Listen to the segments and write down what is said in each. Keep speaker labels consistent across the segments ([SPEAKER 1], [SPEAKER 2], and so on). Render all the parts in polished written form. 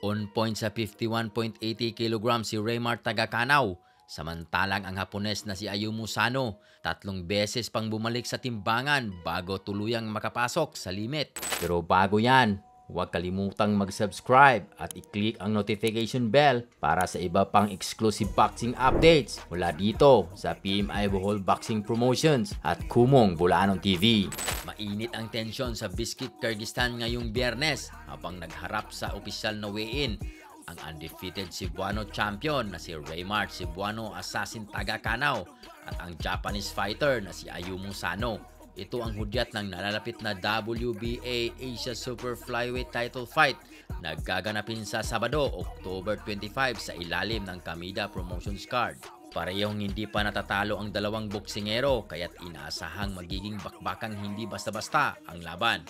[SPEAKER 1] On point sa 51.80 kg si Raymart Tagakanaw. Samantalang ang Hapones na si Ayumu Sano, 3 beses pang bumalik sa timbangan bago tuluyang makapasok sa limit. Pero bago yan, huwag kalimutang mag-subscribe at i-click ang notification bell para sa iba pang exclusive boxing updates mula dito sa PMI Bohol Boxing Promotions at Kumong Bulanon TV. Mainit ang tensyon sa Bishkek, Kyrgyzstan ngayong Biyernes habang nagharap sa opisyal na weigh-in ang undefeated Cebuano champion na si Raymart Cebuano Assassin Tagakanaw at ang Japanese fighter na si Ayumu Sano. Ito ang hudyat ng nalalapit na WBA Asia Super Flyweight title fight na gaganapin sa Sabado, October 25 sa ilalim ng Kamida Promotions card. Parehong hindi pa natatalo ang dalawang boksingero kaya't inaasahang magiging bakbakang hindi basta-basta ang laban.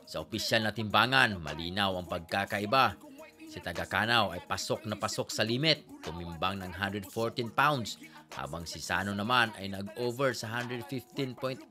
[SPEAKER 1] Sa opisyal na timbangan, malinaw ang pagkakaiba. Si Tagakanaw ay pasok na pasok sa limit, tumimbang ng 114 pounds, habang si Sano naman ay nag-over sa 115.85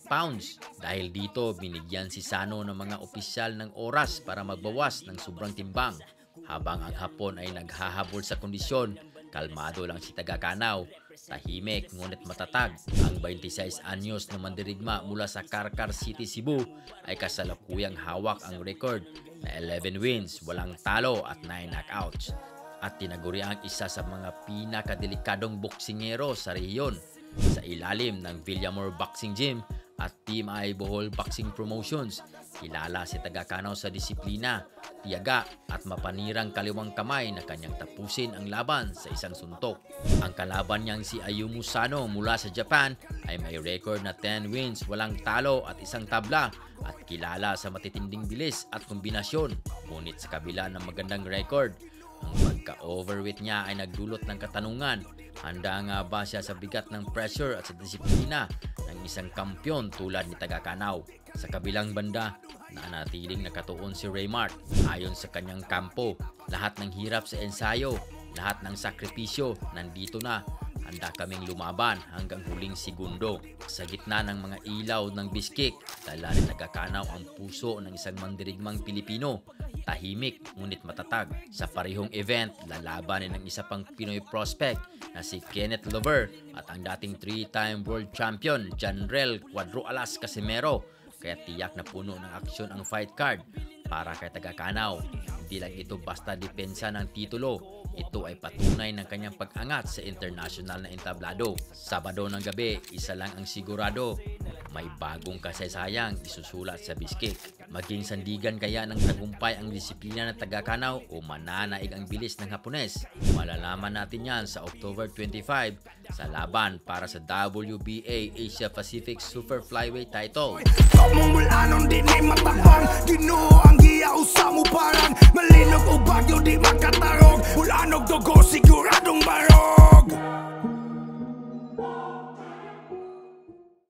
[SPEAKER 1] pounds. Dahil dito, binigyan si Sano ng mga opisyal ng oras para magbawas ng sobrang timbang. Habang ang Hapon ay naghahabol sa kondisyon, kalmado lang si Tagakanaw, tahimik ngunit matatag. Ang 26 anyos na mandirigma mula sa Karkar City, Cebu ay kasalukuyang hawak ang record na 11 wins, walang talo at 9 knockouts. At tinaguri ang isa sa mga pinakadelikadong boksingero sa rehiyon sa ilalim ng Villamor Boxing Gym at PMI Bohol Boxing Promotions. Kilala si Tagakanaw sa disiplina, tiyaga at mapanirang kaliwang kamay na kanyang tapusin ang laban sa isang suntok. Ang kalaban niyang si Ayumu Sano mula sa Japan ay may record na 10 wins, walang talo at isang tabla at kilala sa matitinding bilis at kombinasyon. Ngunit sa kabila ng magandang record, ang pagka-overweight niya ay nagdulot ng katanungan. Handa nga ba siya sa bigat ng pressure at sa disiplina ng isang kampyon tulad ni Tagakanaw? Sa kabilang banda, nanatiling nakatuon si Raymart. Ayon sa kanyang kampo, lahat ng hirap sa ensayo, lahat ng sakripisyo, nandito na. Handa kaming lumaban hanggang huling segundo. Sa gitna ng mga ilaw ng Bishkek, dala ni Tagakanaw ang puso ng isang mandirigmang Pilipino. Tahimik ngunit matatag. Sa parehong event, lalabanin ng isa pang Pinoy prospect na si Kenneth Lover at ang dating 3-time world champion Janrel Cuadro Alas Casimero. Kaya tiyak na puno ng aksyon ang fight card para kay Tagakanaw. Hindi lang ito basta depensa ng titulo. Ito ay patunay ng kanyang pag-angat sa international na entablado. Sabado ng gabi, isa lang ang sigurado. May bagong kasaysayang isusulat sa Bishkek. Maging sandigan kaya ng tagumpay ang disiplina ng Tagakanaw o mananaig ang bilis ng Hapones? Malalaman natin yan sa October 25 sa laban para sa WBA Asia Pacific Super Flyweight title.
[SPEAKER 2] Kumong Bulanon di ni matapang, Ginoo ang giya usa mo parang malinog o bagyo di makatarog. Bulanog dugo siguro